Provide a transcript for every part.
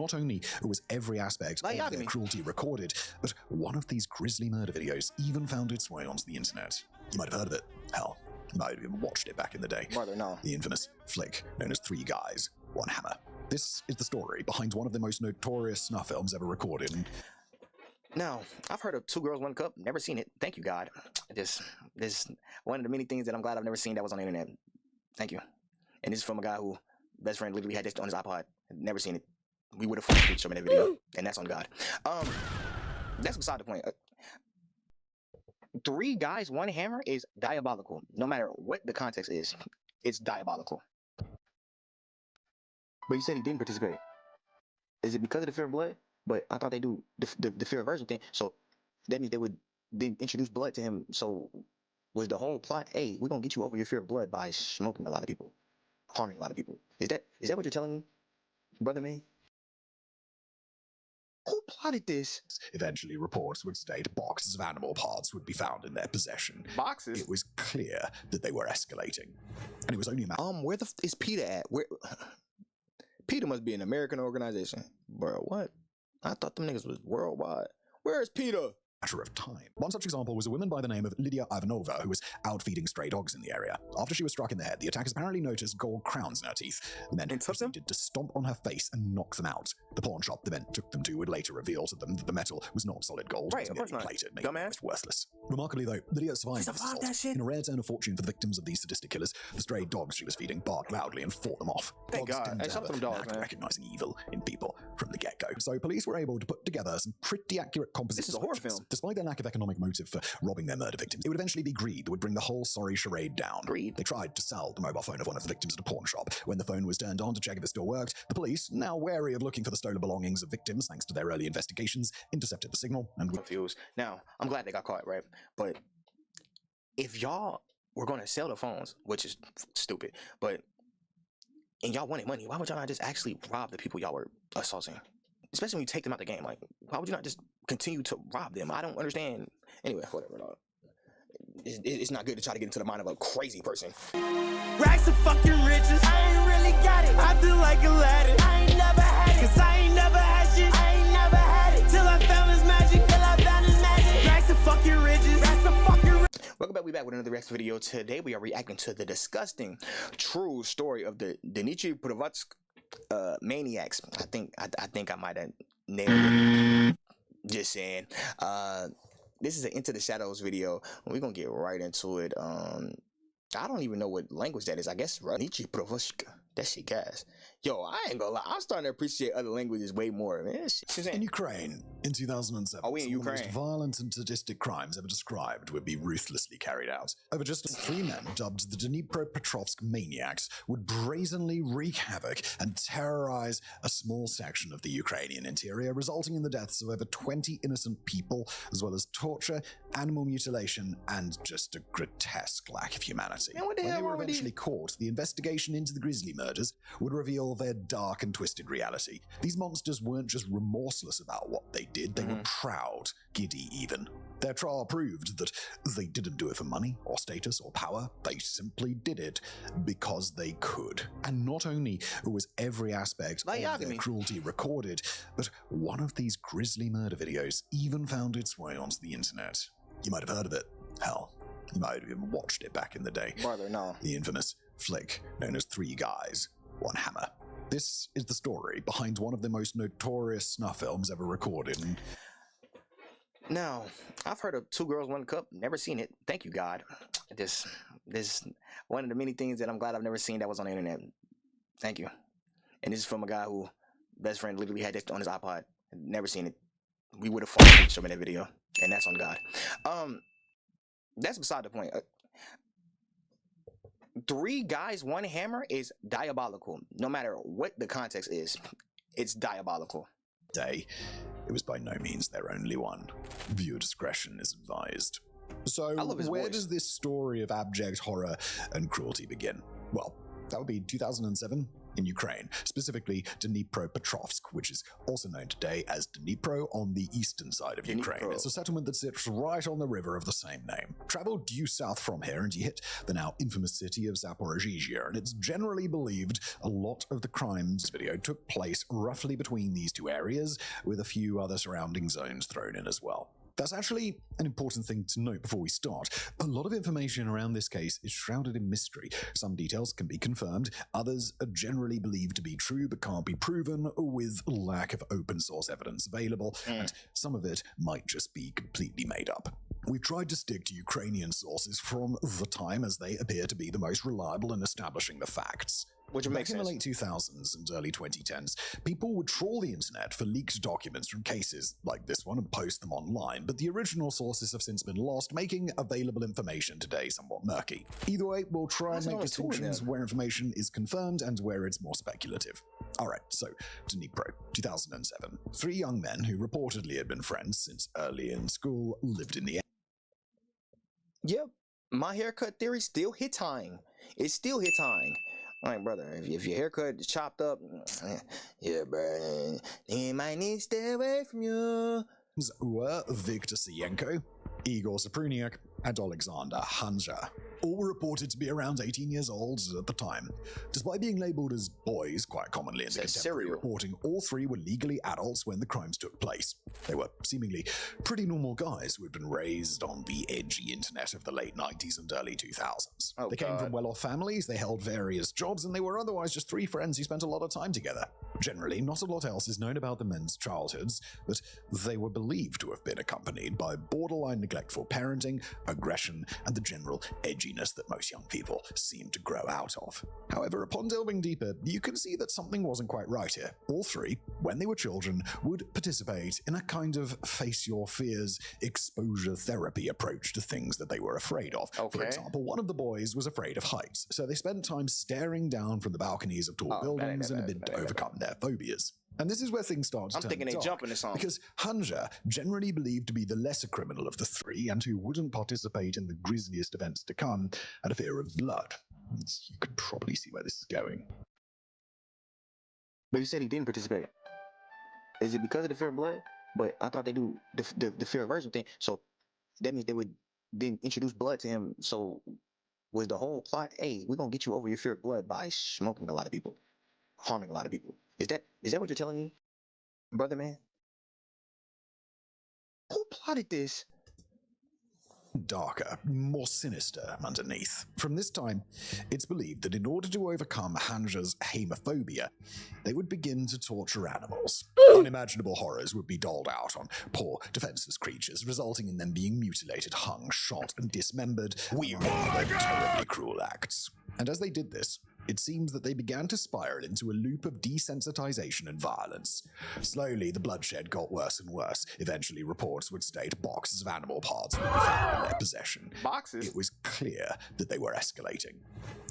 not only was every aspect of their cruelty recorded, but one of these grisly murder videos even found its way onto the internet. You might have heard of it. Hell, you might have even watched it back in the day. Brother, no. The infamous flick known as 3 Guys, 1 Hammer. This is the story behind one of the most notorious snuff films ever recorded. Now, I've heard of 2 Girls, 1 Cup. Never seen it. Thank you, God. This one of the many things that I'm glad I've never seen that was on the internet. Thank you. And this is from a guy who best friend literally had this on his iPod. Never seen it. We would have fucking shown that video, and that's on God. That's beside the point. 3 Guys, 1 Hammer is diabolical. No matter what the context is, it's diabolical. But you said he didn't participate. Is it because of the fear of blood? But I thought they do the fear aversion thing. So that means they would then introduce blood to him. So was the whole plot, hey, we're gonna get you over your fear of blood by smoking a lot of people, harming a lot of people? Is that what you're telling me, brother man? Who plotted this? Eventually, reports would state boxes of animal parts would be found in their possession. Boxes? It was clear that they were escalating, and it was only a matter. Where the is Peter at? Where? Peter must be an American organization, bro. What? I thought them niggas was worldwide. Where is Peter? Matter of time. One such example was a woman by the name of Lydia Ivanova, who was out feeding stray dogs in the area. After she was struck in the head, the attackers apparently noticed gold crowns in her teeth. The men proceeded to stomp on her face and knock them out. The pawn shop the men took them to would later reveal to them that the metal was not solid gold, right, it was merely plated, making it worthless. Remarkably, though, Lydia survived this assault. In a rare turn of fortune for the victims of these sadistic killers, the stray dogs she was feeding barked loudly and fought them off. Thank God. Hey, some of them dogs, man. Recognizing evil in people from the get-go. So police were able to put together some pretty accurate composites. This is a horror film. Despite their lack of economic motive for robbing their murder victims, it would eventually be greed that would bring the whole sorry charade down. Greed? They tried to sell the mobile phone of one of the victims at a pawn shop. When the phone was turned on to check if it still worked, the police, now wary of looking for the stolen belongings of victims thanks to their early investigations, intercepted the signal and confused. Now, I'm glad they got caught, right? But if y'all were going to sell the phones, which is stupid, and y'all wanted money, why would y'all not just actually rob the people y'all were assaulting? Especially when you take them out the game. Like, why would you not just continue to rob them? I don't understand. Anyway, whatever. It's not good to try to get into the mind of a crazy person. Racks of fucking riches, I ain't really got it. I feel like Aladdin, I ain't never had it. Cause I ain't never had shit, I ain't never had it. Till I found his magic, Racks of fucking riches, racks of fucking riches. Welcome back, we back with another reaction video. Today we are reacting to the disgusting true story of the Dnepropetrovsk Maniacs. I think I might have nailed it. Just saying. This is an Into the Shadows video. We're gonna get right into it. I don't even know what language that is. I guess Dnepropetrovsk. That shit gas. Yo, I ain't gonna lie. I'm starting to appreciate other languages way more, man. In Ukraine, in 2007, we in some Ukraine? of the most violent and sadistic crimes ever described would be ruthlessly carried out. Over just 3 men, dubbed the Dnepropetrovsk Maniacs, would brazenly wreak havoc and terrorize a small section of the Ukrainian interior, resulting in the deaths of over 20 innocent people, as well as torture, animal mutilation, and just a grotesque lack of humanity. Man, what the hell when they were wrong with eventually caught, the investigation into the grisly murders would reveal their dark and twisted reality. These monsters weren't just remorseless about what they did, they were proud, giddy even. Their trial proved that they didn't do it for money or status or power, they simply did it because they could. And not only was every aspect of their cruelty recorded, but one of these grisly murder videos even found its way onto the internet. You might have heard of it. Hell, you might have even watched it back in the day. Brother, no. The infamous flick known as 3 Guys, 1 Hammer. This is the story behind one of the most notorious snuff films ever recorded. Now, I've heard of 2 Girls, 1 Cup. Never seen it. Thank you, God. This one of the many things that I'm glad I've never seen that was on the internet. Thank you. And this is from a guy who best friend literally had this on his iPod. Never seen it. We would have fucking shown that video, and that's on God. That's beside the point. 3 Guys, 1 Hammer is diabolical. No matter what the context is, it's diabolical. It was by no means their only one. Viewer discretion is advised. So, where does this story of abject horror and cruelty begin? Well, That would be 2007 in Ukraine, specifically Dnepropetrovsk, which is also known today as Dnipro on the eastern side of Ukraine. It's a settlement that sits right on the river of the same name. Travel due south from here and you hit the now infamous city of Zaporizhzhia, and it's generally believed a lot of the crimes video took place roughly between these two areas, with a few other surrounding zones thrown in as well. That's actually an important thing to note before we start. A lot of information around this case is shrouded in mystery. Some details can be confirmed, others are generally believed to be true but can't be proven with lack of open source evidence available, and some of it might just be completely made up. We've tried to stick to Ukrainian sources from the time as they appear to be the most reliable in establishing the facts. Which makes sense. In the late 2000s and early 2010s, people would trawl the internet for leaked documents from cases like this one and post them online, but the original sources have since been lost, making available information today somewhat murky. Either way, we'll try and make distinctions where information is confirmed and where it's more speculative. Alright, so Dnipro, 2007. 3 young men who reportedly had been friends since early in school lived in the Yep, my haircut theory still hit tying. It's still hit tying. Like, brother, if your haircut is chopped up, yeah, bro, they might need to stay away from you. Were Viktor Sienko, Igor Sapruniak, and Alexander Hanja. All were reported to be around 18 years old at the time. Despite being labeled as boys quite commonly in the contemporary reporting, all 3 were legally adults when the crimes took place. They were seemingly pretty normal guys who had been raised on the edgy internet of the late 90s and early 2000s. They came from well-off families, they held various jobs, and they were otherwise just 3 friends who spent a lot of time together. Generally, not a lot else is known about the men's childhoods, but they were believed to have been accompanied by borderline neglectful parenting, aggression, and the general edginess that most young people seem to grow out of. However, upon delving deeper, you can see that something wasn't quite right here. All 3, when they were children, would participate in a kind of face your fears, exposure therapy approach to things that they were afraid of. For example, one of the boys was afraid of heights, so they spent time staring down from the balconies of tall buildings in a bid to overcome their phobias. And this is where things start to turn thinking they dark, jumping or something. because Hanja, generally believed to be the lesser criminal of the 3 and who wouldn't participate in the grisliest events to come, had a fear of blood. You could probably see where this is going. But you said he didn't participate. Is it because of the fear of blood? But I thought they do the fear aversion thing. So that means they would then introduce blood to him. So was the whole plot, hey, we're going to get you over your fear of blood by smoking a lot of people, harming a lot of people. Is that what you're telling me, brother man? Who plotted this? Darker, more sinister underneath. From this time, it's believed that in order to overcome Hanja's hemophobia, they would begin to torture animals. Unimaginable horrors would be doled out on poor, defenseless creatures, resulting in them being mutilated, hung, shot, and dismembered. Weird, terribly cruel acts. And as they did this, it seems that they began to spiral into a loop of desensitization and violence. Slowly, the bloodshed got worse and worse. Eventually, reports would state boxes of animal parts would be found in their possession. Boxes? It was clear that they were escalating.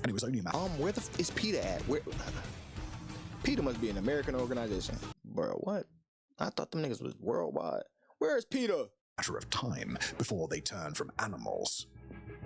And it was only a matter Where the is PETA at? Where? PETA must be an American organization. Bro, what? I thought them niggas was worldwide. Where is PETA? of time before they turned from animals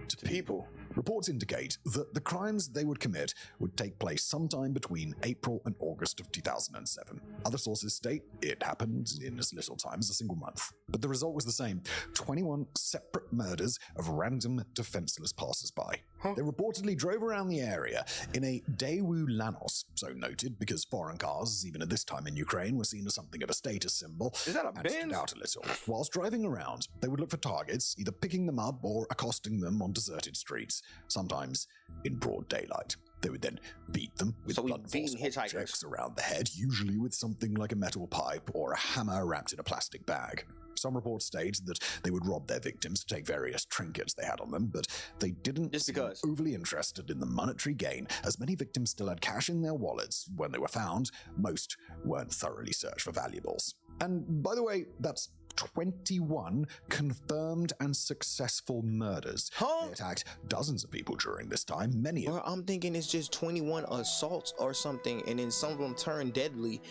to people. Reports indicate that the crimes they would commit would take place sometime between April and August of 2007. Other sources state it happened in as little time as a single month. But the result was the same: 21 separate murders of random, defenseless passers-by. They reportedly drove around the area in a Daewoo Lanos, so noted because foreign cars, even at this time in Ukraine, were seen as something of a status symbol. Is that a and Benz? stood out a little. Whilst driving around, they would look for targets, either picking them up or accosting them on deserted streets, sometimes in broad daylight. They would then beat them with blunt-force objects around the head, usually with something like a metal pipe or a hammer wrapped in a plastic bag. Some reports state that they would rob their victims to take various trinkets they had on them, but they didn't seem overly interested in the monetary gain, as many victims still had cash in their wallets when they were found. Most weren't thoroughly searched for valuables. And by the way, that's 21 confirmed and successful murders. They attacked dozens of people during this time, many of them. I'm thinking it's just 21 assaults or something, and then some of them turned deadly.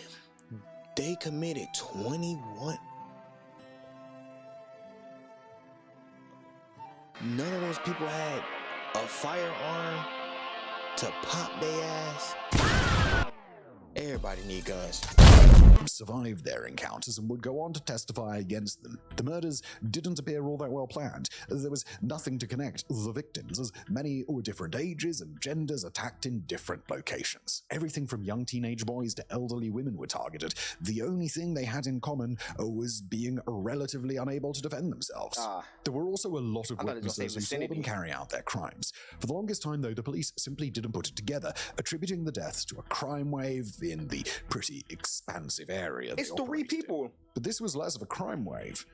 They committed 21. None of those people had a firearm. to pop their ass. Everybody need guns. Survived their encounters and would go on to testify against them. The murders didn't appear all that well planned. There was nothing to connect the victims, as many were different ages and genders attacked in different locations. Everything from young teenage boys to elderly women were targeted. The only thing they had in common was being relatively unable to defend themselves. There were also a lot of witnesses who saw them carry out their crimes. For the longest time, though, the police simply didn't put it together, attributing the deaths to a crime wave in the pretty expansive area. It's 3 people. But this was less of a crime wave,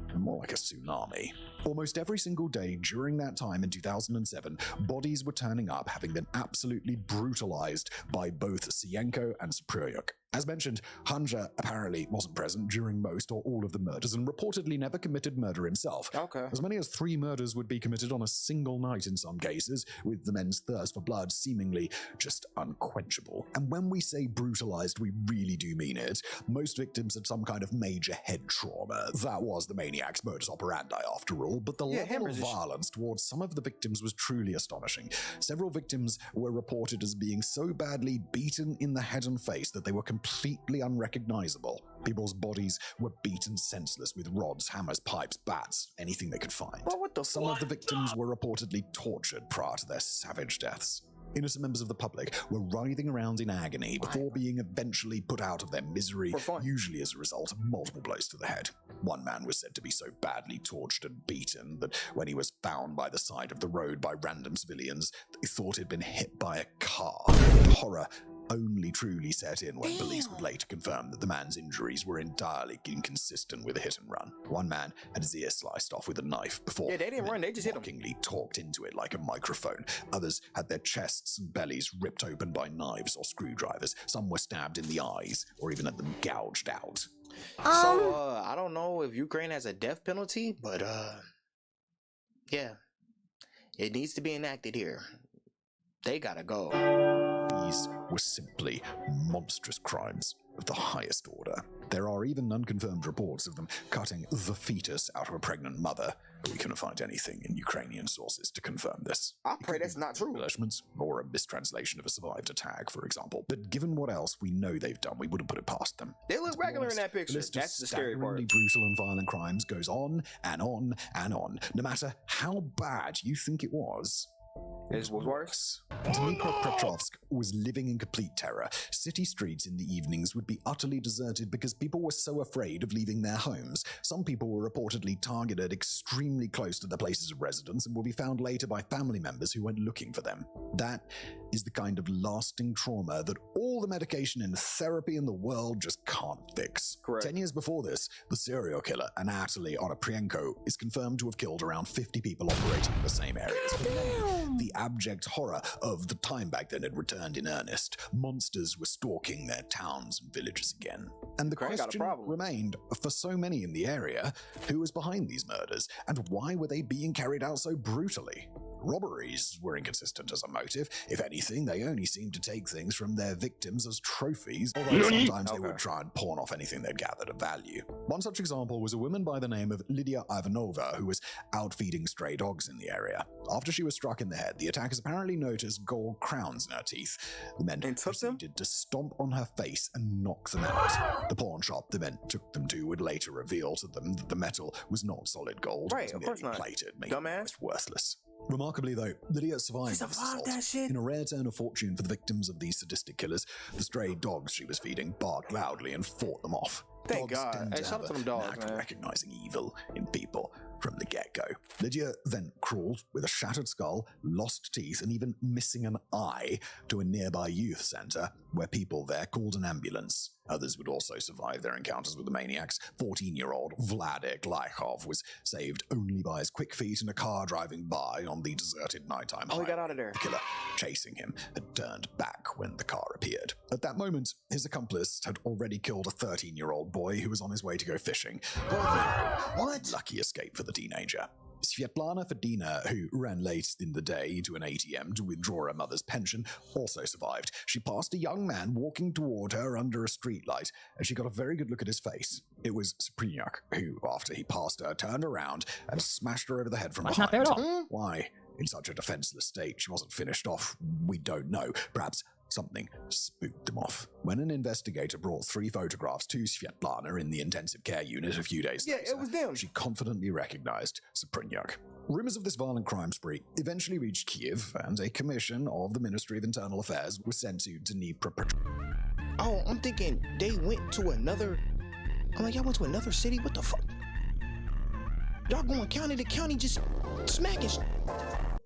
and more like a tsunami. Almost every single day during that time in 2007, bodies were turning up having been absolutely brutalized by both Sienko and Spryuk. As mentioned, Hanja apparently wasn't present during most or all of the murders and reportedly never committed murder himself. Okay. As many as 3 murders would be committed on a single night in some cases, with the men's thirst for blood seemingly just unquenchable. And when we say brutalized, we really do mean it. Most victims had some kind of major head trauma. That was the maniac's modus operandi after all, but the level of violence towards some of the victims was truly astonishing. Several victims were reported as being so badly beaten in the head and face that they were completely unrecognizable. People's bodies were beaten senseless with rods, hammers, pipes, bats, anything they could find. Well, what the Some of the victims were reportedly tortured prior to their savage deaths. Innocent members of the public were writhing around in agony before being eventually put out of their misery, usually as a result of multiple blows to the head. One man was said to be so badly tortured and beaten that when he was found by the side of the road by random civilians, they thought he'd been hit by a car. Horror only truly set in when police would later confirm that the man's injuries were entirely inconsistent with a hit and run. One man had his ear sliced off with a knife before they didn't run, they just hit him. Mockingly talked into it like a microphone. Others had their chests and bellies ripped open by knives or screwdrivers. Some were stabbed in the eyes or even had them gouged out. So, I don't know if Ukraine has a death penalty, but, yeah, it needs to be enacted here. They gotta go. These were simply monstrous crimes of the highest order. There are even unconfirmed reports of them cutting the fetus out of a pregnant mother, but we couldn't find anything in Ukrainian sources to confirm this. I pray that's not true. Embellishments or a mistranslation of a survived attack, for example. But given what else we know they've done, we wouldn't put it past them. They look regular in that picture. That's the scary part. The brutal and violent crimes goes on and on and on, no matter how bad you think it was. It was worse. Dnepropetrovsk was living in complete terror. City streets in the evenings would be utterly deserted because people were so afraid of leaving their homes. Some people were reportedly targeted extremely close to their places of residence and will be found later by family members who went looking for them. That is the kind of lasting trauma that all the medication and therapy in the world just can't fix. Correct. 10 years before this, the serial killer, Anatoly Onoprienko, is confirmed to have killed around 50 people operating in the same areas. The abject horror of the time back then had returned in earnest. Monsters were stalking their towns and villages again. And the question remained, for so many in the area, who was behind these murders, and why were they being carried out so brutally? Robberies were inconsistent as a motive. If anything, they only seemed to take things from their victims as trophies, although sometimes they would try and pawn off anything they'd gathered of value. One such example was a woman by the name of Lydia Ivanova, who was out feeding stray dogs in the area. After she was struck in the head, the attackers apparently noticed gold crowns in her teeth. The men proceeded to stomp on her face and knock them out. The pawn shop the men took them to would later reveal to them that the metal was not solid gold, right, of course not. Plated, making it almost worthless. Remarkably, though, Lydia survived this assault. In a rare turn of fortune for the victims of these sadistic killers, the stray dogs she was feeding barked loudly and fought them off. Thank God. Hey, shout out to them dogs, man. Recognizing evil in people from the get-go. Lydia then crawled with a shattered skull, lost teeth, and even missing an eye to a nearby youth center where people there called an ambulance. Others would also survive their encounters with the maniacs. 14-year-old Vladimir Glykhov was saved only by his quick feet in a car driving by on the deserted nighttime highway. He got out of there. The killer, chasing him, had turned back when the car appeared. At that moment, his accomplice had already killed a 13-year-old boy who was on his way to go fishing. What? Lucky escape for the teenager. Svetlana Fedina, who ran late in the day to an ATM to withdraw her mother's pension, also survived. She passed a young man walking toward her under a streetlight, and she got a very good look at his face. It was Spryuk, who, after he passed her, turned around and smashed her over the head from behind. Why? In such a defenseless state, she wasn't finished off. We don't know. Perhaps something spooked them off. When an investigator brought 3 photographs to Svetlana in the intensive care unit a few days later, it was them. She confidently recognized Sapryniuk. Rumors of this violent crime spree eventually reached Kiev, and a commission of the Ministry of Internal Affairs was sent to Dnepropetrovsk. Oh, I'm thinking they went to another. I'm like, y'all went to another city? What the fuck? Y'all going county to county just smacking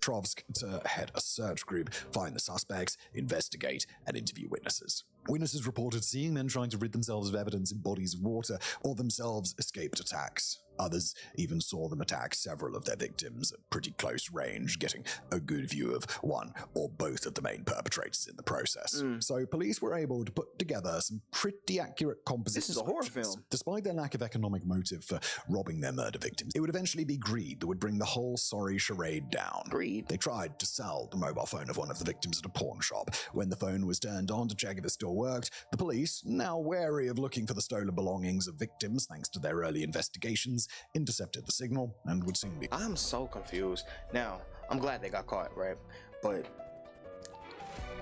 To head a search group, find the suspects, investigate, and interview witnesses. Witnesses reported seeing men trying to rid themselves of evidence in bodies of water, or themselves escaped attacks. Others even saw them attack several of their victims at pretty close range, getting a good view of one or both of the main perpetrators in the process. So police were able to put together some pretty accurate composite This is a horror descriptions. film. Despite their lack of economic motive for robbing their murder victims, it would eventually be greed that would bring the whole sorry charade down. Greed? They tried to sell the mobile phone of one of the victims at a pawn shop. When the phone was turned on to check if it still worked, the police, now wary of looking for the stolen belongings of victims thanks to their early investigations, intercepted the signal and would soon be... I'm so confused. Now, I'm glad they got caught, right? But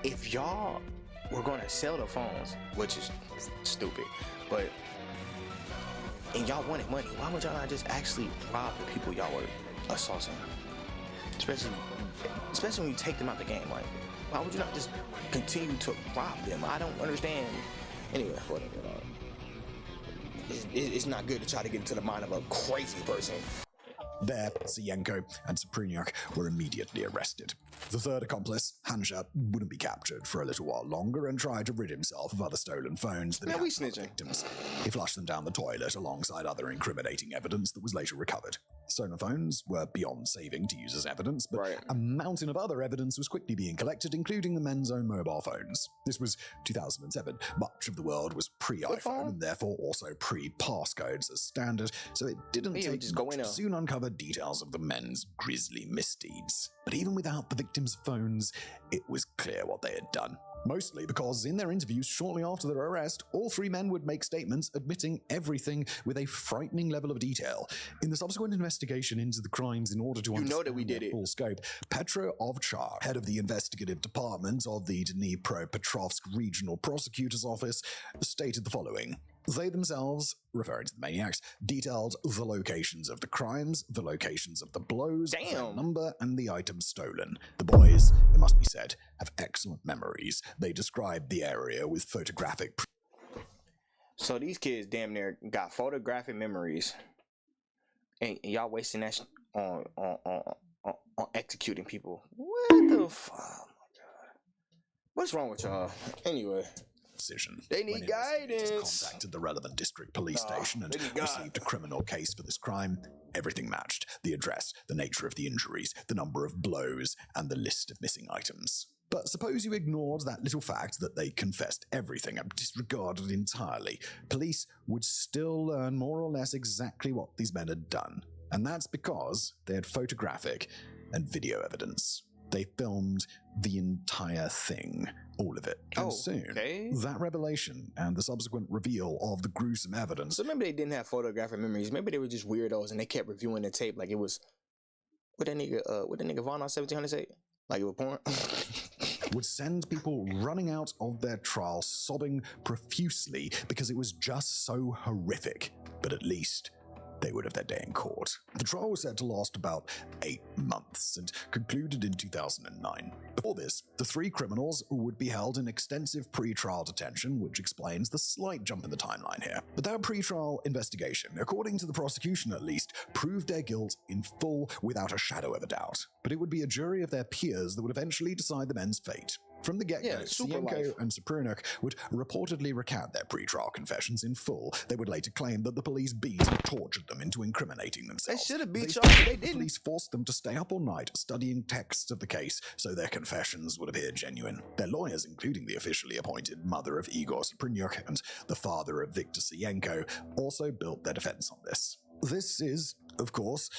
if y'all were gonna sell the phones, which is stupid, but and y'all wanted money, why would y'all not just actually rob the people y'all were assaulting? Especially when you take them out the game, like, why would you not just continue to rob them? I don't understand. Anyway, whatever. It's not good to try to get into the mind of a crazy person. There, Sienko and Sapryniuk were immediately arrested. The third accomplice, Hansha, wouldn't be captured for a little while longer and tried to rid himself of other stolen phones that he had from other victims. He flushed them down the toilet alongside other incriminating evidence that was later recovered. Stolen phones were beyond saving to use as evidence, but a mountain of other evidence was quickly being collected, including the men's own mobile phones. This was 2007. Much of the world was pre-iPhone and therefore also pre-passcodes as standard, so it didn't take much to soon uncover details of the men's grisly misdeeds. But even without the victims' phones, it was clear what they had done. Mostly because in their interviews shortly after their arrest, all 3 men would make statements admitting everything with a frightening level of detail. In the subsequent investigation into the crimes in order to understand their full scope, Petro Ovchar, head of the investigative department of the Dnepropetrovsk Regional Prosecutor's Office, stated the following. They themselves, referring to the maniacs, detailed the locations of the crimes, the locations of the blows, the number, and the items stolen. The boys, it must be said, have excellent memories. They described the area with photographic... So these kids damn near got photographic memories. And y'all wasting that on executing people. What the fuck? Oh my God. What's wrong with y'all? Anyway. They need guidance. Contacted the relevant district police station and received a criminal case for this crime. Everything matched. The address, the nature of the injuries, the number of blows, and the list of missing items. But suppose you ignored that little fact that they confessed everything and disregarded entirely. Police would still learn more or less exactly what these men had done. And that's because they had photographic and video evidence. They filmed the entire thing, all of it. And soon, that revelation and the subsequent reveal of the gruesome evidence... So maybe they didn't have photographic memories. Maybe they were just weirdos and they kept reviewing the tape like it was... What that nigga Vaughn on 1700 say? Like it was porn? would send people running out of their trial sobbing profusely because it was just so horrific. But at least they would have their day in court. The trial was said to last about 8 months and concluded in 2009. Before this, the 3 criminals would be held in extensive pre-trial detention, which explains the slight jump in the timeline here. But that pre-trial investigation, according to the prosecution at least, proved their guilt in full without a shadow of a doubt. But it would be a jury of their peers that would eventually decide the men's fate. From the get-go, Sienko and Sapryniuk would reportedly recount their pre-trial confessions in full. They would later claim that the police beat and tortured them into incriminating themselves. They should have beat y'all, they didn't. The police forced them to stay up all night studying texts of the case so their confessions would appear genuine. Their lawyers, including the officially appointed mother of Igor Sapryniuk and the father of Viktor Sienko, also built their defense on this. This is, of course,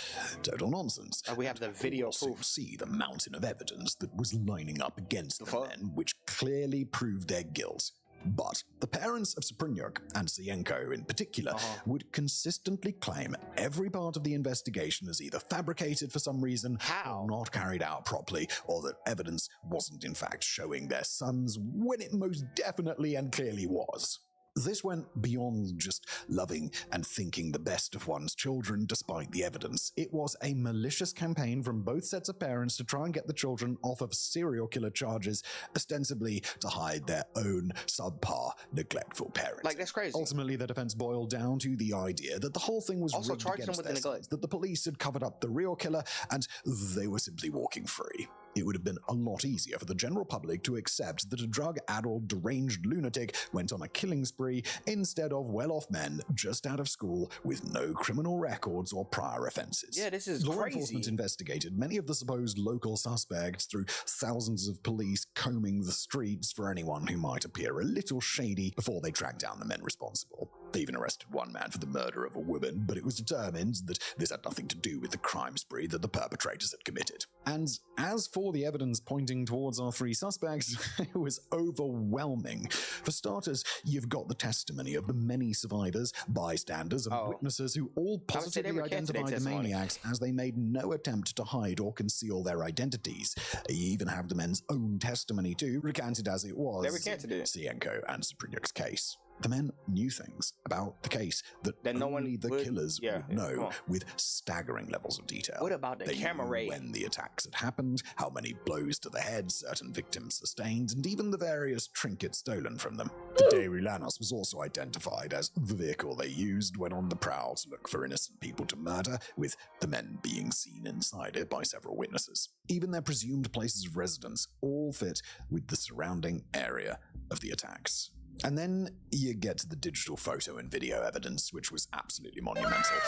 total nonsense. We have the video proof. See the mountain of evidence that was lining up against the men, which clearly proved their guilt. But the parents of Saprynyuk and Sienko in particular would consistently claim every part of the investigation as either fabricated for some reason or not carried out properly, or that evidence wasn't in fact showing their sons when it most definitely and clearly was. This went beyond just loving and thinking the best of one's children despite the evidence. It was a malicious campaign from both sets of parents to try and get the children off of serial killer charges, ostensibly to hide their own subpar, neglectful parents. Like, that's crazy. Ultimately, the defense boiled down to the idea that the whole thing was also rigged charged them against with their neglect. sons, that the police had covered up the real killer, and they were simply walking free. It would have been a lot easier for the general public to accept that a drug-addled, deranged lunatic went on a killing spree instead of well-off men just out of school with no criminal records or prior offenses. Yeah, this is Law crazy. enforcement investigated many of the supposed local suspects through thousands of police combing the streets for anyone who might appear a little shady before they tracked down the men responsible. They even arrested one man for the murder of a woman, but it was determined that this had nothing to do with the crime spree that the perpetrators had committed. And as for the evidence pointing towards our three suspects, it was overwhelming. For starters, you've got the testimony of the many survivors, bystanders, and witnesses who all positively identified the maniacs, as they made no attempt to hide or conceal their identities. You even have the men's own testimony too, recanted as it was in Sienko and Saprynyuk's case. The men knew things about the case that only the killers would know, with staggering levels of detail. What about the camera rate? When the attacks had happened, how many blows to the head certain victims sustained, and even the various trinkets stolen from them. The Daewoo Lanos was also identified as the vehicle they used when on the prowl to look for innocent people to murder, with the men being seen inside it by several witnesses. Even their presumed places of residence all fit with the surrounding area of the attacks. And then you get to the digital photo and video evidence, which was absolutely monumental.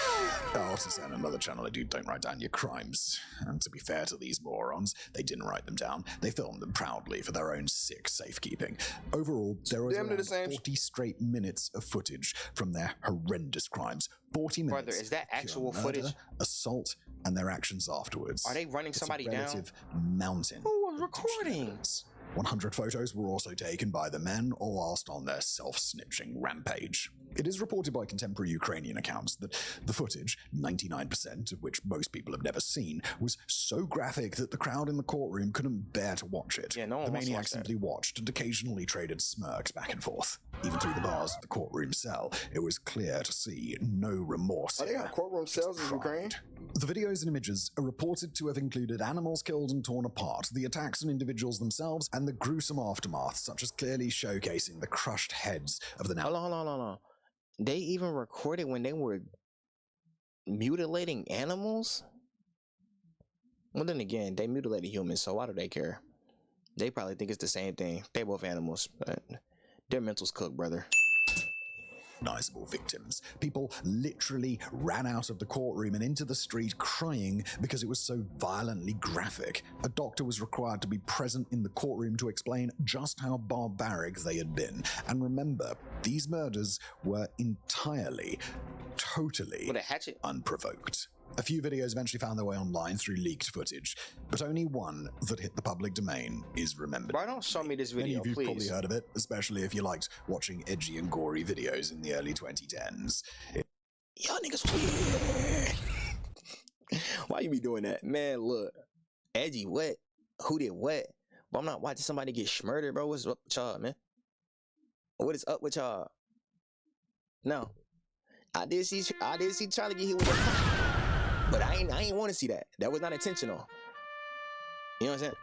Oh, to say on another channel, I don't write down your crimes. And to be fair to these morons, they didn't write them down. They filmed them proudly for their own sick safekeeping. Overall, there was around 40 straight minutes of footage from their horrendous crimes. 40 minutes. Brother, is that actual murder, footage? Assault, and their actions afterwards. Are they running somebody down? It's a relative mountain. Who was recording? 100 photos were also taken by the men whilst on their self-snitching rampage. It is reported by contemporary Ukrainian accounts that the footage, 99% of which most people have never seen, was so graphic that the crowd in the courtroom couldn't bear to watch it. Yeah, no one the wants to watch maniacs that. simply watched and occasionally traded smirks back and forth. Even through the bars of the courtroom cell, it was clear to see no remorse. Oh, they got courtroom cells in Ukraine? The videos and images are reported to have included animals killed and torn apart, the attacks on individuals themselves, and the gruesome aftermath, such as clearly showcasing the crushed heads of the now. Hold on. They even recorded when they were mutilating animals? Well, then again, they mutilated humans, so why do they care? They probably think it's the same thing. They both animals, but their mental's cooked, brother. Recognizable victims. People literally ran out of the courtroom and into the street crying because it was so violently graphic. A doctor was required to be present in the courtroom to explain just how barbaric they had been. And remember, these murders were entirely, totally With a hatchet? unprovoked. A few videos eventually found their way online through leaked footage, but only one that hit the public domain is remembered. Bro, don't show me this Many video, of you please. probably heard of it, especially if you liked watching edgy and gory videos in the early 2010s. Y'all niggas weird. Why you be doing that? Man, look. Edgy, what? Who did what? But I'm not watching somebody get murdered, bro. What's up with y'all, man? What is up with y'all? No. I did see Charlie get hit with a... But I ain't want to see that. That was not intentional. You know what I'm saying?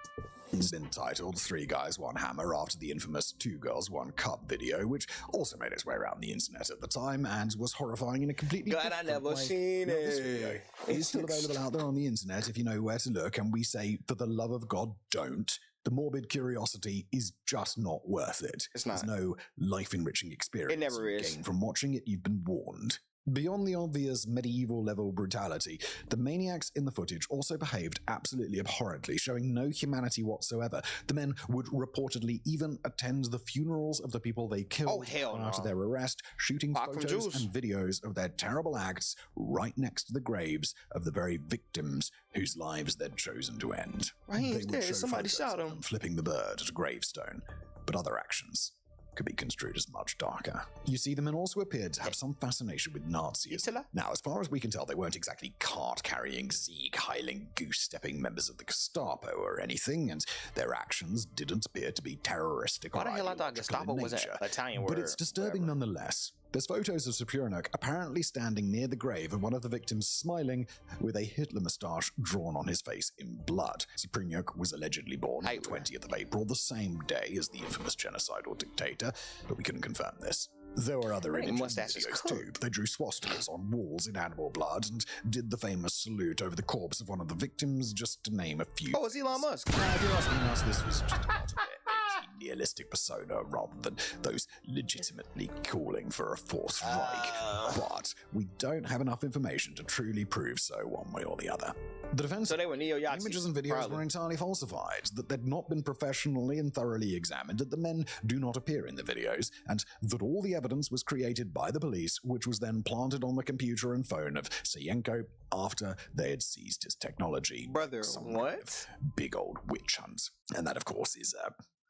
It's been titled 3 Guys, 1 Hammer after the infamous 2 Girls, 1 Cup video, which also made its way around the internet at the time and was horrifying in a completely Glad I different never way. seen Now, this video it. is still available out there on the internet if you know where to look, and we say, for the love of God, don't. The morbid curiosity is just not worth it. It's not. There's no life-enriching experience. It never is. Gained from watching it, you've been warned. Beyond the obvious medieval-level brutality, the maniacs in the footage also behaved absolutely abhorrently, showing no humanity whatsoever. The men would reportedly even attend the funerals of the people they killed Oh, hell prior to no. their arrest, shooting Apart from photos Jews. and videos of their terrible acts right next to the graves of the very victims whose lives they'd chosen to end. Right, he They was would dead. show Somebody photos shot of him. them flipping the bird at a gravestone, but other actions could be construed as much darker. You see, the men also appeared to have some fascination with Nazis. Now, as far as we can tell, they weren't exactly cart-carrying, Sieg-heiling, goose-stepping members of the Gestapo or anything, and their actions didn't appear to be terroristic or Why the hell I thought Gestapo was an Italian word? But it's disturbing nonetheless. There's photos of Sapurnuk apparently standing near the grave of one of the victims, smiling with a Hitler moustache drawn on his face in blood. Sapurnuk was allegedly born on the 20th of April, the same day as the infamous genocidal dictator, but we couldn't confirm this. There were other images and videos too. They drew swastikas on walls in animal blood and did the famous salute over the corpse of one of the victims, just to name a few. Oh, it's Elon Musk. If you're asking us, this was just part of it. Nihilistic persona rather than those legitimately calling for a Fourth Reich. But we don't have enough information to truly prove so one way or the other. The defense So they were neo-Yazis. images and videos were entirely falsified, that they'd not been professionally and thoroughly examined, that the men do not appear in the videos, and that all the evidence was created by the police, which was then planted on the computer and phone of Sayenko after they had seized his technology. Brother, Some what? kind of big old witch hunt. And that, of course, is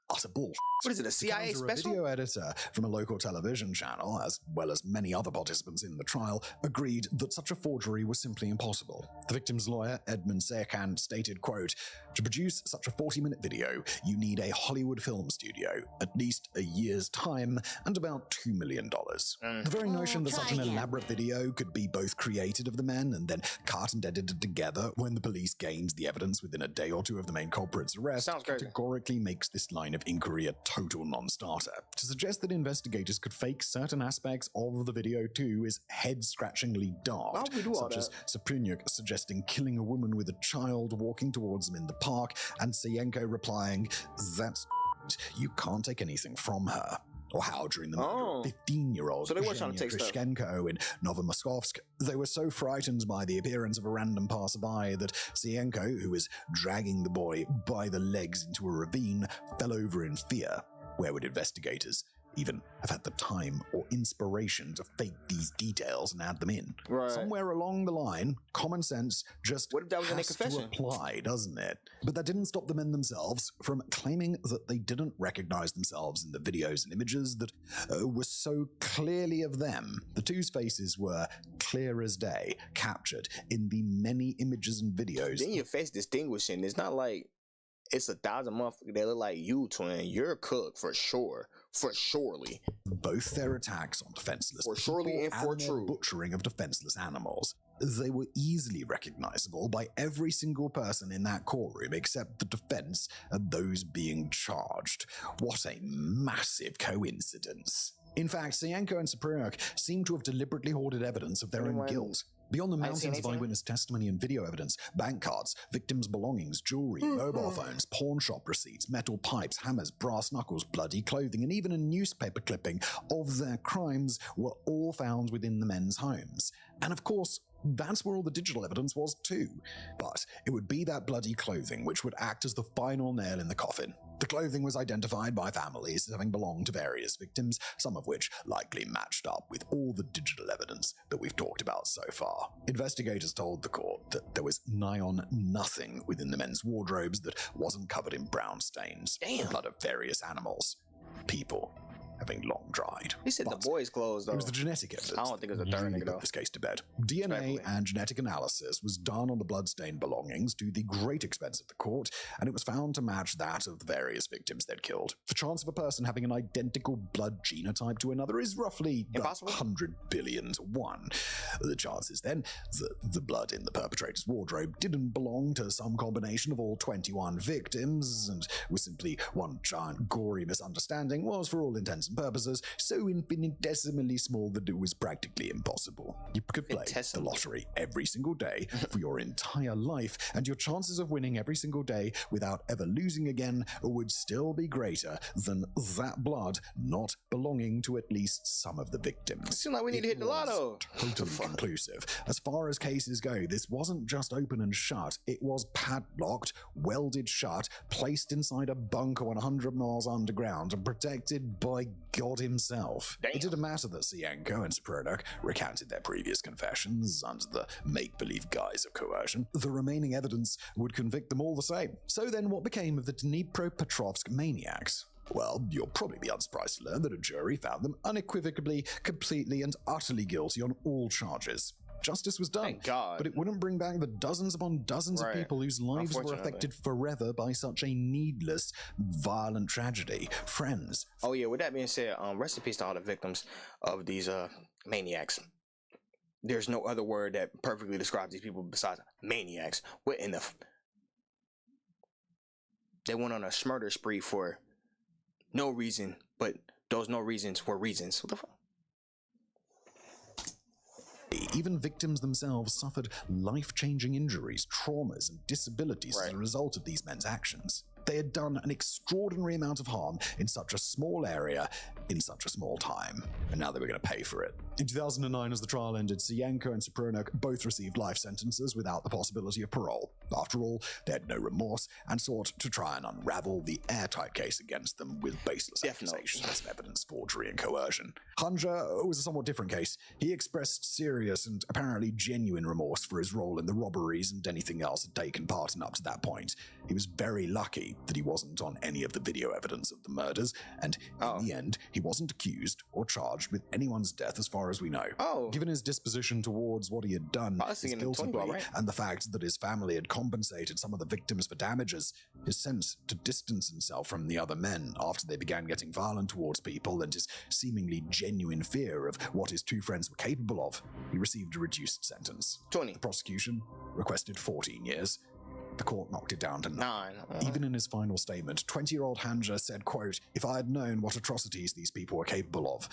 utter bullshit. What is it, a CIA The special? video editor from a local television channel, as well as many other participants in the trial, agreed that such a forgery was simply impossible. The victim's lawyer, Edmund Serkan, stated, quote, "To produce such a 40-minute video, you need a Hollywood film studio, at least a year's time, and about $2 million. The very notion that such an elaborate video could be both created of the men and then cut and edited together when the police gained the evidence within a day or two of the main culprit's arrest Sounds crazy. categorically makes this line of inquiry a total non-starter. To suggest that investigators could fake certain aspects of the video too is head-scratchingly daft, Why would we do all such as Sapurnuk suggesting killing a woman with a child walking towards them in the park, and Sayenko replying, "That's you can't take anything from her." Or how, during the murder of 15-year-old So they were trying to take stuff. Trishchenko in Novomoskovsk, they were so frightened by the appearance of a random passerby that Sienko, who was dragging the boy by the legs into a ravine, fell over in fear. Where would investigators even have had the time or inspiration to fake these details and add them in? Right. Somewhere along the line, common sense just What if that was in their has to confession? apply, doesn't it? But that didn't stop the men themselves from claiming that they didn't recognize themselves in the videos and images that were so clearly of them. The two's faces were clear as day, captured in the many images and videos. Then your face distinguishing. It's not like it's 1,000 motherfuckers that look like you, twin. You're cooked for sure. For surely. Both their attacks on defenseless For people surely and for their true. butchering of defenseless animals. They were easily recognizable by every single person in that courtroom except the defense and those being charged. What a massive coincidence. In fact, Sienko and Sapurnuk seem to have deliberately hoarded evidence of their own Anyone- guilt. Beyond the I didn't see mountains of anything. eyewitness testimony and video evidence, bank cards, victims' belongings, jewelry, mobile phones, pawn shop receipts, metal pipes, hammers, brass knuckles, bloody clothing, and even a newspaper clipping of their crimes were all found within the men's homes. And of course, that's where all the digital evidence was too. But it would be that bloody clothing which would act as the final nail in the coffin. The clothing was identified by families as having belonged to various victims, some of which likely matched up with all the digital evidence that we've talked about so far. Investigators told the court that there was nigh on nothing within the men's wardrobes that wasn't covered in brown stains, the blood of various animals, people having long dried. He said But the boys' clothes, though. it was the genetic evidence. I don't think it was a that third really nigga, put though. this case to bed. DNA Respectfully. and genetic analysis was done on the bloodstained belongings to the great expense of the court, and it was found to match that of the various victims they'd killed. The chance of a person having an identical blood genotype to another is roughly Impossible? 100 billion to 1. The chances then that the blood in the perpetrator's wardrobe didn't belong to some combination of all 21 victims and was simply one giant gory misunderstanding was, for all intents and purposes, so infinitesimally small that it was practically impossible. You could play the Infinitesimal. lottery every single day for your entire life, and your chances of winning every single day without ever losing again would still be greater than that blood not belonging to at least some of the victims. Seems like we need to hit the was lotto. Totally conclusive. As far as cases go, this wasn't just open and shut, it was padlocked, welded shut, placed inside a bunker 100 miles underground, and protected by God himself. Damn. It didn't matter that Sienko and Sapurnuk recanted their previous confessions under the make-believe guise of coercion. The remaining evidence would convict them all the same. So then what became of the Dnepropetrovsk Maniacs? Well, you'll probably be unsurprised to learn that a jury found them unequivocally, completely, and utterly guilty on all charges. Justice was done, Thank God. but it wouldn't bring back the dozens upon dozens of people whose lives were Unfortunately. affected forever by such a needless, violent tragedy. Friends. Oh yeah, with that being said, rest in peace to all the victims of these maniacs. There's no other word that perfectly describes these people besides maniacs. What in the they went on a murder spree for no reason, but those no reasons were reasons. What the fuck? Even victims themselves suffered life-changing injuries, traumas, and disabilities as a result of these men's actions. They had done an extraordinary amount of harm in such a small area, in such a small time, and now they were going to pay for it. In 2009, as the trial ended, Sienko and Sapronok both received life sentences without the possibility of parole. After all, they had no remorse and sought to try and unravel the airtight case against them with baseless accusations and evidence forgery and coercion. Hanja was a somewhat different case. He expressed serious and apparently genuine remorse for his role in the robberies and anything else had taken part in up to that point. He was very lucky that he wasn't on any of the video evidence of the murders, and in the end, he wasn't accused or charged with anyone's death as far as we know. Given his disposition towards what he had done, his guilty plea, and the fact that his family had compensated some of the victims for damages, his sense to distance himself from the other men after they began getting violent towards people, and his seemingly genuine fear of what his two friends were capable of, he received a reduced sentence. 20. The prosecution requested 14 years. The court knocked it down to 9. Even in his final statement, 20-year-old Hanja said, quote, "If I had known what atrocities these people were capable of,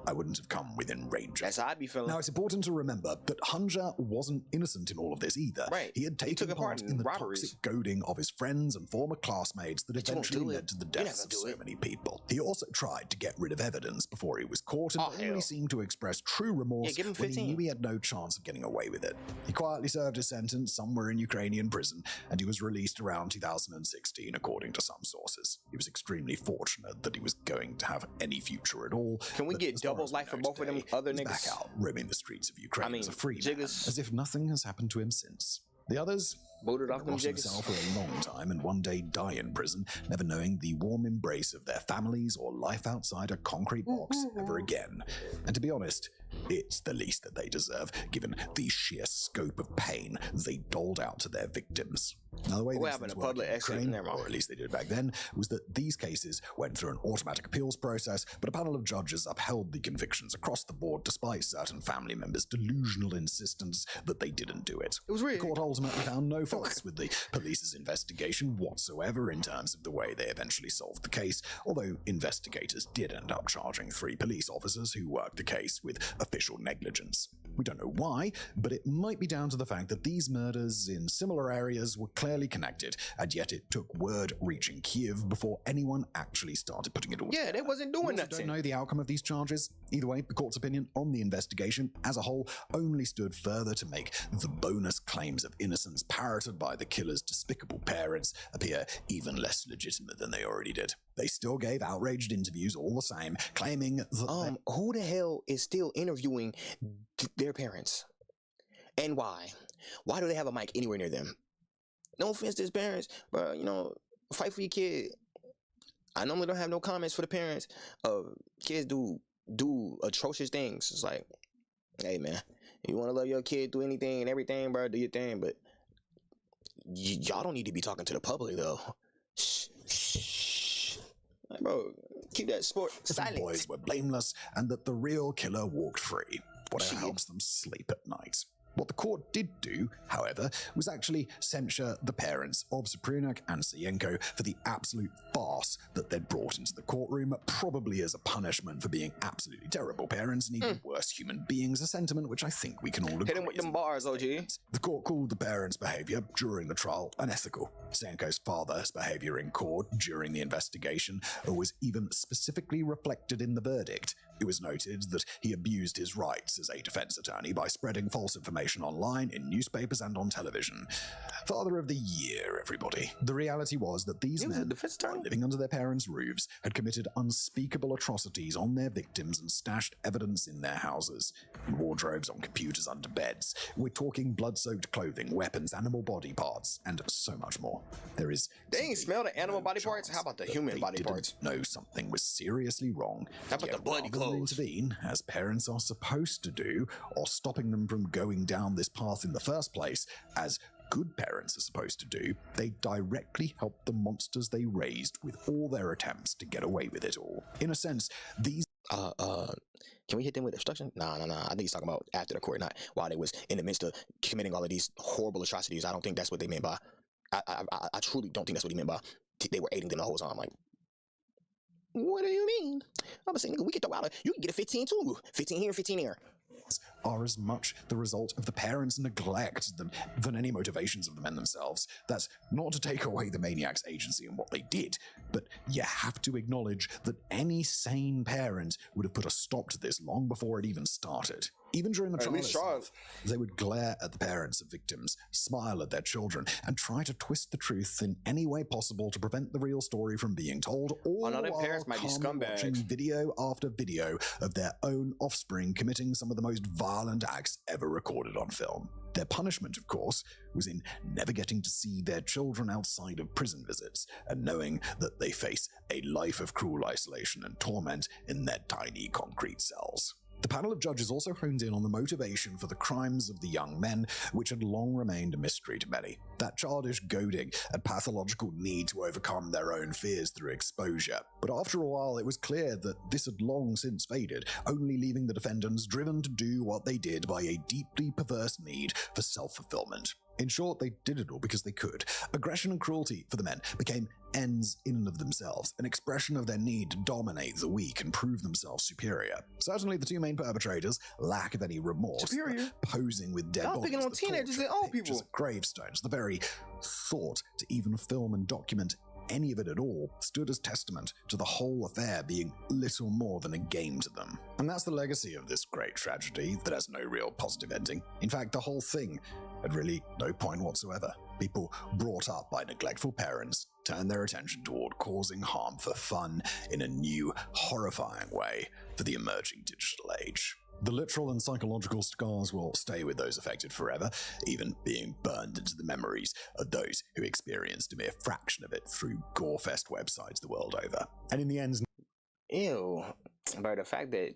I wouldn't have come within range." That's how I'd be feeling. Now, it's important to remember that Hanja wasn't innocent in all of this either. He had taken part in the toxic goading of his friends and former classmates that eventually led to the deaths of so many people. He also tried to get rid of evidence before he was caught and only seemed to express true remorse when he knew he had no chance of getting away with it. He quietly served his sentence somewhere in Ukrainian prison, and he was released around 2016, according to some sources. He was extremely fortunate that he was going to have any future at all. Can we get double life for both of them other niggas? Back out, roaming the streets of Ukraine as a free man, as if nothing has happened to him since. The others booted off them himself for a long time and one day die in prison, never knowing the warm embrace of their families or life outside a concrete box ever again. And to be honest, it's the least that they deserve, given the sheer scope of pain they doled out to their victims. Now, the way these things work in Ukraine, or at least they did back then, was that these cases went through an automatic appeals process, but a panel of judges upheld the convictions across the board despite certain family members' delusional insistence that they didn't do it. It was real. The court ultimately found no faults with the police's investigation whatsoever in terms of the way they eventually solved the case, although investigators did end up charging 3 police officers who worked the case with official negligence. We don't know why, but it might be down to the fact that these murders in similar areas were clearly connected, and yet it took word reaching Kiev before anyone actually started putting it all together. They wasn't doing nothing. Don't know the outcome of these charges. Either way, the court's opinion on the investigation as a whole only stood further to make the bonus claims of innocence parroted by the killer's despicable parents appear even less legitimate than they already did. They still gave outraged interviews all the same, claiming that who the hell is still interviewing their parents? And why? Why do they have a mic anywhere near them? No offense to his parents, but, fight for your kid. I normally don't have no comments for the parents. Kids do atrocious things. It's like, hey, man, you want to love your kid, do anything and everything, bro, do your thing, but y'all don't need to be talking to the public, though. Shh. Like, bro, keep that sport silent. The boys were blameless and that the real killer walked free. Whatever helps them sleep at night. What the court did do, however, was actually censure the parents of Sapronok and Sienko for the absolute farce that they'd brought into the courtroom, probably as a punishment for being absolutely terrible parents and even worse human beings, a sentiment which I think we can all agree. Hit him with them bars, OG. The court called the parents' behavior during the trial unethical. Sienko's father's behavior in court during the investigation was even specifically reflected in the verdict. It was noted that he abused his rights as a defense attorney by spreading false information information online, in newspapers, and on television. Father of the Year, everybody. The reality was that these men, while living under their parents' roofs, had committed unspeakable atrocities on their victims and stashed evidence in their houses, in wardrobes, on computers, under beds. We're talking blood-soaked clothing, weapons, animal body parts, and so much more. There is... They ain't smell the animal body parts? How about the human body parts? Know something was seriously wrong. How about the bloody clothes? Intervene, as parents are supposed to do, or stopping them from going down this path in the first place, as good parents are supposed to do, they directly help the monsters they raised with all their attempts to get away with it all. In a sense, these... Can we hit them with obstruction? Nah. I think he's talking about after the court, not while they was in the midst of committing all of these horrible atrocities. I don't think that's what they meant by... I truly don't think that's what he meant by they were aiding them the whole time. Like, what do you mean? I'm saying, nigga, we can throw out you can get a 15 too. 15 here, 15 here. Are as much the result of the parents' neglect than any motivations of the men themselves. That's not to take away the Maniacs' agency and what they did, but you have to acknowledge that any sane parent would have put a stop to this long before it even started. Even during the trial itself, they would glare at the parents of victims, smile at their children, and try to twist the truth in any way possible to prevent the real story from being told, all their parents might be scumbags. Watching video after video of their own offspring committing some of the most violent acts ever recorded on film. Their punishment, of course, was in never getting to see their children outside of prison visits and knowing that they face a life of cruel isolation and torment in their tiny concrete cells. The panel of judges also honed in on the motivation for the crimes of the young men, which had long remained a mystery to many. That childish goading and pathological need to overcome their own fears through exposure. But after a while, it was clear that this had long since faded, only leaving the defendants driven to do what they did by a deeply perverse need for self-fulfillment. In short, they did it all because they could. Aggression and cruelty for the men became ends in and of themselves, an expression of their need to dominate the weak and prove themselves superior. Certainly the two main perpetrators, lack of any remorse, posing with dead bodies, picking on teenagers and old people, gravestones, the very thought to even film and document any of it at all stood as testament to the whole affair being little more than a game to them. And that's the legacy of this great tragedy that has no real positive ending. In fact, the whole thing had really no point whatsoever. People brought up by neglectful parents turned their attention toward causing harm for fun in a new, horrifying way for the emerging digital age. The literal and psychological scars will stay with those affected forever, even being burned into the memories of those who experienced a mere fraction of it through gore-fest websites the world over. And in the end... Ew. But the fact that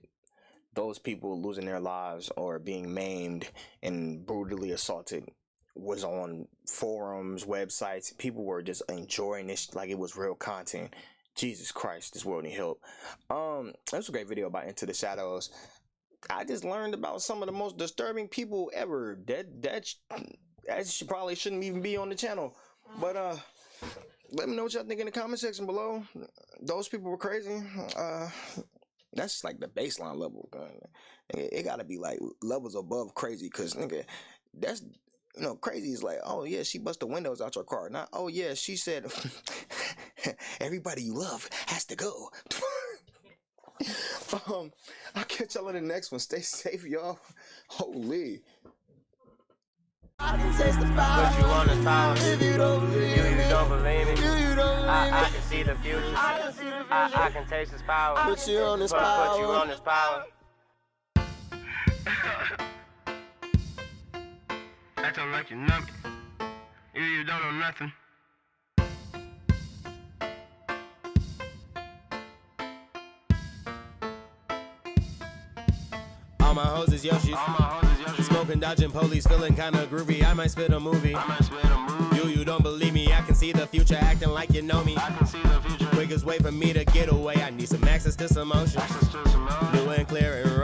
those people losing their lives or being maimed and brutally assaulted was on forums, websites, people were just enjoying this like it was real content. Jesus Christ, this world need help. That's a great video about Into the Shadows. I just learned about some of the most disturbing people ever. That probably shouldn't even be on the channel. But let me know what y'all think in the comment section below. Those people were crazy. That's like the baseline level. It gotta be like levels above crazy, cause nigga, that's, you know, crazy is like, oh yeah, she bust the windows out your car. Not, oh yeah, she said everybody you love has to go. I'll catch y'all in the next one. Stay safe, y'all. Holy. I can taste the power. Put you on the power. If you don't believe You don't believe me. you don't believe I can see the future. I can taste this power. Put you on this power. Put you on this power. I don't like you nothing. You don't know nothing. All my hoes is Yoshis. Smoking, dodging police, feeling kinda groovy. I might spit a movie. You don't believe me. I can see the future, acting like you know me. Quickest way for me to get away. I need some access to some motion. New and clear and